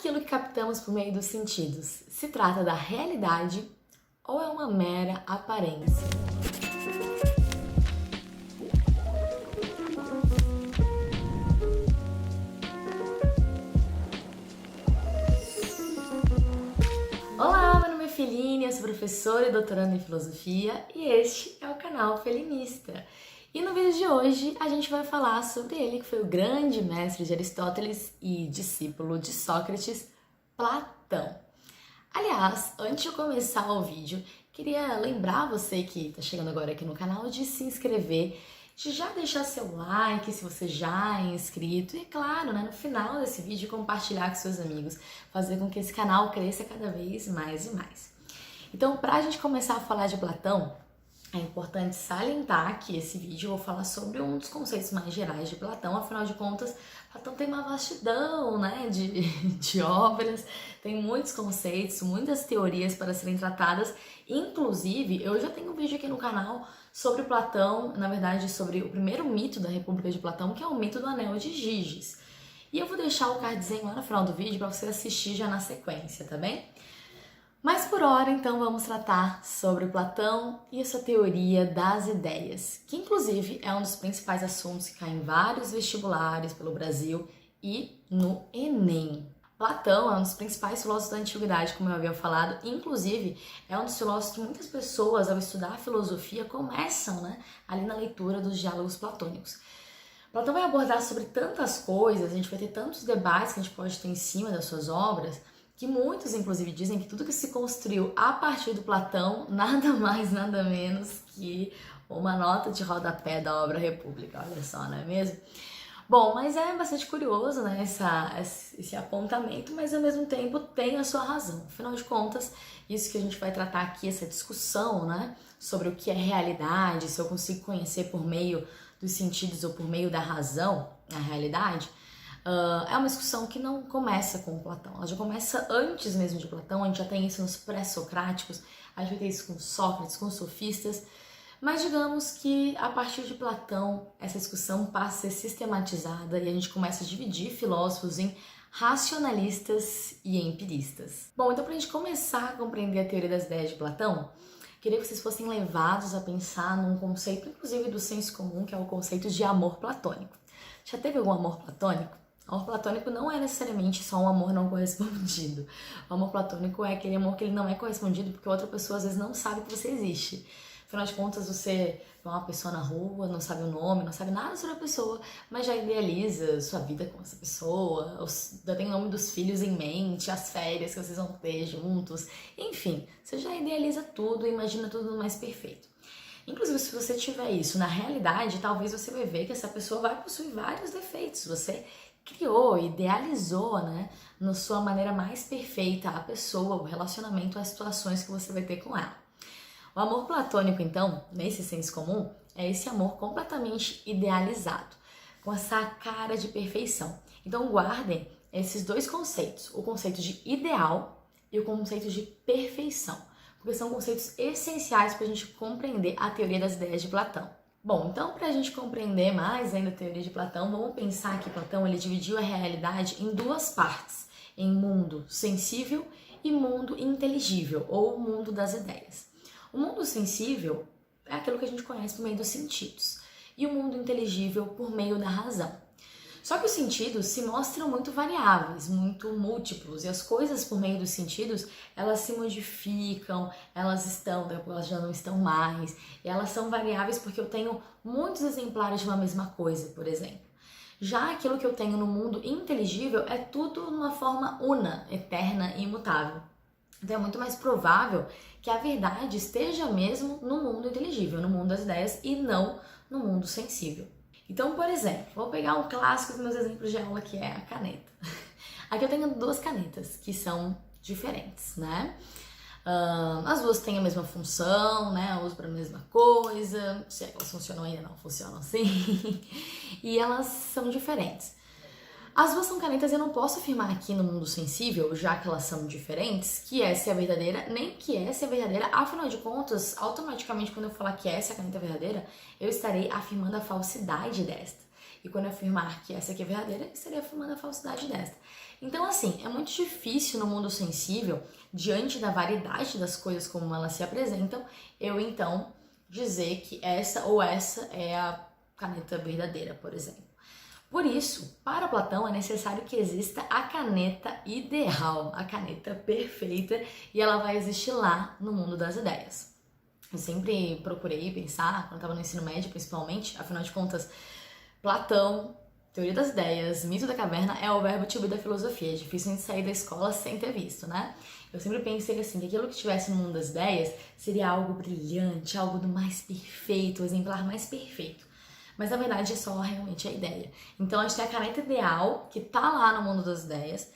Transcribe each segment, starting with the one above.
Aquilo que captamos por meio dos sentidos se trata da realidade ou é uma mera aparência? Olá, meu nome é Feline, eu sou professora e doutoranda em filosofia e este é o canal Felinista. E no vídeo de hoje a gente vai falar sobre ele, que foi o grande mestre de Aristóteles e discípulo de Sócrates, Platão. Aliás, antes de começar o vídeo, queria lembrar você que está chegando agora aqui no canal de se inscrever, de já deixar seu like se você já é inscrito e, claro, no final desse vídeo compartilhar com seus amigos, fazer com que esse canal cresça cada vez mais e mais. Então, para a gente começar a falar de Platão, é importante salientar que esse vídeo eu vou falar sobre um dos conceitos mais gerais de Platão, afinal de contas, Platão tem uma vastidão, né, de obras, tem muitos conceitos, muitas teorias para serem tratadas, inclusive eu já tenho um vídeo aqui no canal sobre Platão, na verdade sobre o primeiro mito da República de Platão, que é o mito do Anel de Giges. E eu vou deixar o cardzinho lá no final do vídeo para você assistir já na sequência, tá bem? Mas por hora, então, vamos tratar sobre Platão e a sua teoria das ideias, que inclusive é um dos principais assuntos que caem em vários vestibulares pelo Brasil e no Enem. Platão é um dos principais filósofos da antiguidade, como eu havia falado, inclusive é um dos filósofos que muitas pessoas, ao estudar filosofia, começam, ali na leitura dos diálogos platônicos. Platão vai abordar sobre tantas coisas, a gente vai ter tantos debates que a gente pode ter em cima das suas obras, que muitos, inclusive, dizem que tudo que se construiu a partir do Platão, nada mais, nada menos que uma nota de rodapé da obra República, olha só, não é mesmo? Bom, mas é bastante curioso, né, esse apontamento, mas ao mesmo tempo tem a sua razão. Afinal de contas, isso que a gente vai tratar aqui, essa discussão, né, sobre o que é realidade, se eu consigo conhecer por meio dos sentidos ou por meio da razão a realidade, é uma discussão que não começa com Platão, ela já começa antes mesmo de Platão, a gente já tem isso nos pré-socráticos, a gente vai ter isso com Sócrates, com os sofistas, mas digamos que a partir de Platão essa discussão passa a ser sistematizada e a gente começa a dividir filósofos em racionalistas e empiristas. Bom, então para a gente começar a compreender a teoria das ideias de Platão, queria que vocês fossem levados a pensar num conceito, inclusive do senso comum, que é o conceito de amor platônico. Já teve algum amor platônico? O amor platônico não é necessariamente só um amor não correspondido. O amor platônico é aquele amor que ele não é correspondido porque outra pessoa às vezes não sabe que você existe. Afinal de contas, você vê uma pessoa na rua, não sabe o nome, não sabe nada sobre a pessoa, mas já idealiza sua vida com essa pessoa, já tem o nome dos filhos em mente, as férias que vocês vão ter juntos, enfim, você já idealiza tudo e imagina tudo mais perfeito. Inclusive, se você tiver isso na realidade, talvez você vai ver que essa pessoa vai possuir vários defeitos. Você criou, idealizou, na sua maneira mais perfeita a pessoa, o relacionamento, as situações que você vai ter com ela. O amor platônico, então, nesse senso comum, é esse amor completamente idealizado, com essa cara de perfeição. Então, guardem esses dois conceitos, o conceito de ideal e o conceito de perfeição, porque são conceitos essenciais para a gente compreender a teoria das ideias de Platão. Bom, então para a gente compreender mais ainda a teoria de Platão, vamos pensar que Platão ele dividiu a realidade em duas partes, em mundo sensível e mundo inteligível, ou mundo das ideias. O mundo sensível é aquilo que a gente conhece por meio dos sentidos, e o mundo inteligível por meio da razão. Só que os sentidos se mostram muito variáveis, muito múltiplos, e as coisas por meio dos sentidos, elas se modificam, elas estão, depois elas já não estão mais, e elas são variáveis porque eu tenho muitos exemplares de uma mesma coisa, por exemplo. Já aquilo que eu tenho no mundo inteligível é tudo numa forma una, eterna e imutável. Então é muito mais provável que a verdade esteja mesmo no mundo inteligível, no mundo das ideias e não no mundo sensível. Então, por exemplo, vou pegar um clássico dos meus exemplos de aula que é a caneta. Aqui eu tenho duas canetas que são diferentes, as duas têm a mesma função, eu uso para a mesma coisa, se é que elas funcionam ainda, não funcionam assim, e elas são diferentes. As duas são canetas e eu não posso afirmar aqui no mundo sensível, já que elas são diferentes, que essa é a verdadeira, nem que essa é a verdadeira. Afinal de contas, automaticamente quando eu falar que essa é a caneta verdadeira, eu estarei afirmando a falsidade desta. E quando eu afirmar que essa aqui é verdadeira, eu estarei afirmando a falsidade desta. Então, assim, é muito difícil no mundo sensível, diante da variedade das coisas como elas se apresentam, eu então dizer que essa ou essa é a caneta verdadeira, por exemplo. Por isso, para Platão é necessário que exista a caneta ideal, a caneta perfeita, e ela vai existir lá no mundo das ideias. Eu sempre procurei pensar, quando estava no ensino médio principalmente, afinal de contas, Platão, teoria das ideias, mito da caverna é o verbo to be da filosofia. É difícil a gente sair da escola sem ter visto, né? Eu sempre pensei assim, que aquilo que estivesse no mundo das ideias seria algo brilhante, algo do mais perfeito, o exemplar mais perfeito. Mas na verdade é só realmente a ideia. Então a gente tem a caneta ideal, que tá lá no mundo das ideias,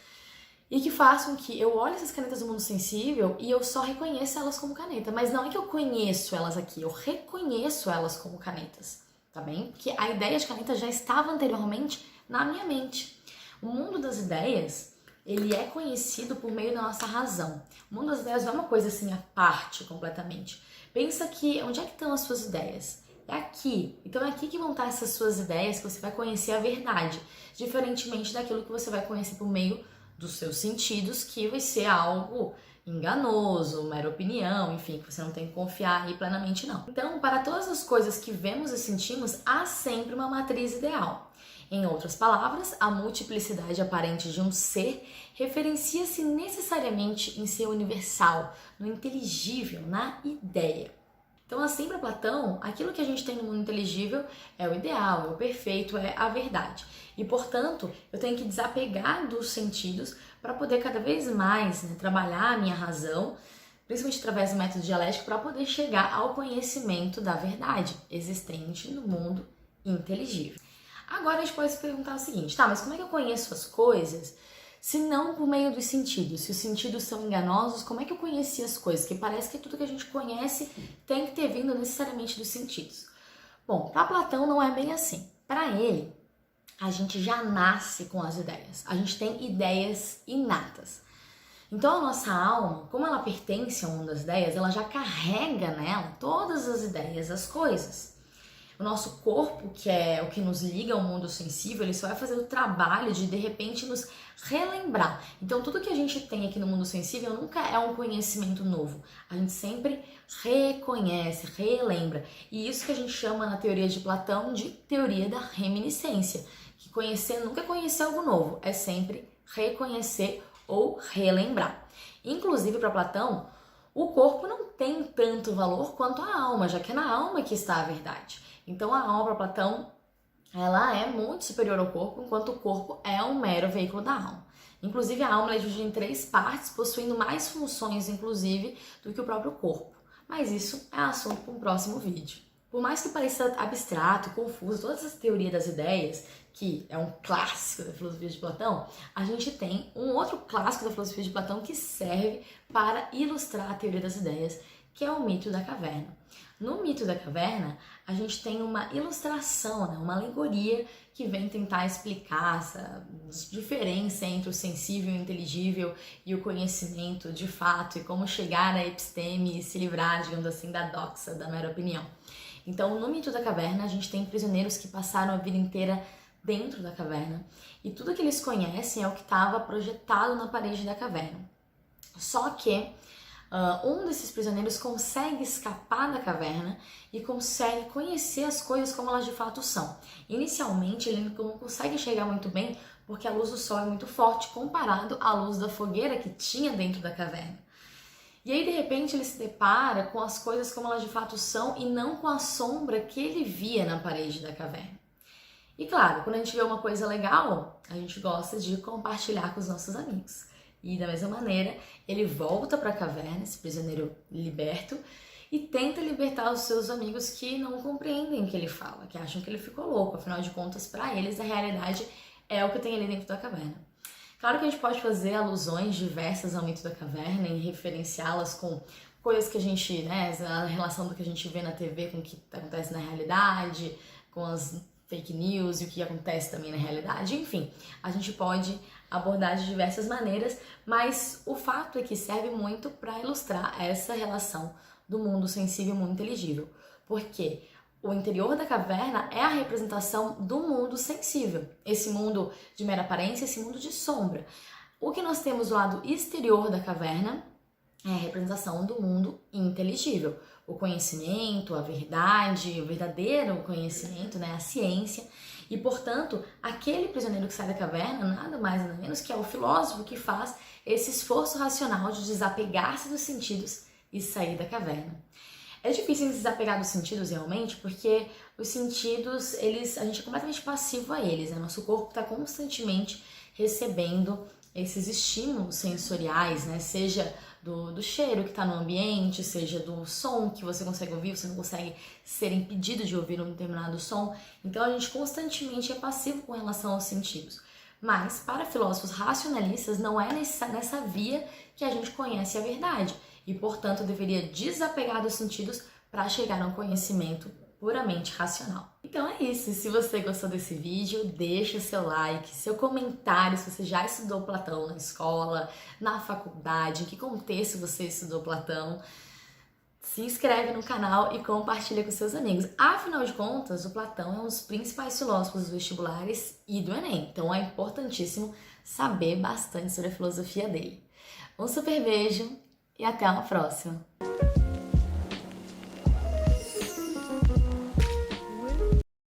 e que faz com que eu olhe essas canetas do mundo sensível e eu só reconheça elas como caneta. Mas não é que eu conheço elas aqui, eu reconheço elas como canetas, tá bem? Porque a ideia de caneta já estava anteriormente na minha mente. O mundo das ideias, ele é conhecido por meio da nossa razão. O mundo das ideias não é uma coisa assim à parte completamente. Pensa que, onde é que estão as suas ideias? É aqui. Então é aqui que vão estar essas suas ideias, que você vai conhecer a verdade. Diferentemente daquilo que você vai conhecer por meio dos seus sentidos, que vai ser algo enganoso, mera opinião, enfim, que você não tem que confiar aí plenamente não. Então, para todas as coisas que vemos e sentimos, há sempre uma matriz ideal. Em outras palavras, a multiplicidade aparente de um ser referencia-se necessariamente em ser universal, no inteligível, na ideia. Então, assim, para Platão, aquilo que a gente tem no mundo inteligível é o ideal, é o perfeito, é a verdade. E, portanto, eu tenho que desapegar dos sentidos para poder cada vez mais, né, trabalhar a minha razão, principalmente através do método dialético, para poder chegar ao conhecimento da verdade existente no mundo inteligível. Agora a gente pode se perguntar o seguinte, tá, mas como é que eu conheço as coisas se não por meio dos sentidos? Se os sentidos são enganosos, como é que eu conheci as coisas? Que parece que tudo que a gente conhece tem que ter vindo necessariamente dos sentidos. Bom, para Platão não é bem assim. Para ele, a gente já nasce com as ideias. A gente tem ideias inatas. Então a nossa alma, como ela pertence ao mundo das ideias, ela já carrega nela todas as ideias, as coisas. O nosso corpo, que é o que nos liga ao mundo sensível, ele só vai fazer o trabalho de repente, nos relembrar. Então, tudo que a gente tem aqui no mundo sensível nunca é um conhecimento novo. A gente sempre reconhece, relembra. E isso que a gente chama na teoria de Platão de teoria da reminiscência. Que conhecer nunca é conhecer algo novo, é sempre reconhecer ou relembrar. Inclusive, para Platão, o corpo não tem tanto valor quanto a alma, já que é na alma que está a verdade. Então a alma para Platão, ela é muito superior ao corpo, enquanto o corpo é um mero veículo da alma. Inclusive a alma é dividida em 3 partes, possuindo mais funções, inclusive, do que o próprio corpo. Mas isso é assunto para um próximo vídeo. Por mais que pareça abstrato, confuso, toda essa teoria das ideias, que é um clássico da filosofia de Platão, a gente tem um outro clássico da filosofia de Platão que serve para ilustrar a teoria das ideias, que é o mito da caverna. No mito da caverna, a gente tem uma ilustração, né? Uma alegoria que vem tentar explicar essa diferença entre o sensível e o inteligível e o conhecimento de fato e como chegar à episteme e se livrar, digamos assim, da doxa, da mera opinião. Então, no mito da caverna, a gente tem prisioneiros que passaram a vida inteira dentro da caverna e tudo que eles conhecem é o que estava projetado na parede da caverna. Só que um desses prisioneiros consegue escapar da caverna e consegue conhecer as coisas como elas de fato são. Inicialmente, ele não consegue enxergar muito bem porque a luz do sol é muito forte comparado à luz da fogueira que tinha dentro da caverna. E aí, de repente, ele se depara com as coisas como elas de fato são e não com a sombra que ele via na parede da caverna. E claro, quando a gente vê uma coisa legal, a gente gosta de compartilhar com os nossos amigos. E da mesma maneira, ele volta para a caverna, esse prisioneiro liberto, e tenta libertar os seus amigos que não compreendem o que ele fala, que acham que ele ficou louco. Afinal de contas, para eles, a realidade é o que tem ali dentro da caverna. Claro que a gente pode fazer alusões diversas ao mito da caverna e referenciá-las com coisas que a gente, né, a relação do que a gente vê na TV com o que acontece na realidade, com as fake news e o que acontece também na realidade. Enfim, a gente pode abordar de diversas maneiras, mas o fato é que serve muito para ilustrar essa relação do mundo sensível e mundo inteligível, porque o interior da caverna é a representação do mundo sensível, esse mundo de mera aparência, esse mundo de sombra. O que nós temos do lado exterior da caverna é a representação do mundo inteligível, o conhecimento, a verdade, o verdadeiro conhecimento, né, a ciência. E, portanto, aquele prisioneiro que sai da caverna, nada mais nada menos que é o filósofo que faz esse esforço racional de desapegar-se dos sentidos e sair da caverna. É difícil se desapegar dos sentidos realmente, porque os sentidos, a gente é completamente passivo a eles, né? Nosso corpo está constantemente recebendo esses estímulos sensoriais, né? Seja do cheiro que está no ambiente, seja do som que você consegue ouvir, você não consegue ser impedido de ouvir um determinado som. Então a gente constantemente é passivo com relação aos sentidos. Mas para filósofos racionalistas não é nessa via que a gente conhece a verdade e, portanto, deveria desapegar dos sentidos para chegar a um conhecimento puramente racional. Então é isso, se você gostou desse vídeo, deixa seu like, seu comentário se você já estudou Platão na escola, na faculdade, em que contexto você estudou Platão. Se inscreve no canal e compartilha com seus amigos. Afinal de contas, o Platão é um dos principais filósofos dos vestibulares e do Enem, então é importantíssimo saber bastante sobre a filosofia dele. Um super beijo e até uma próxima!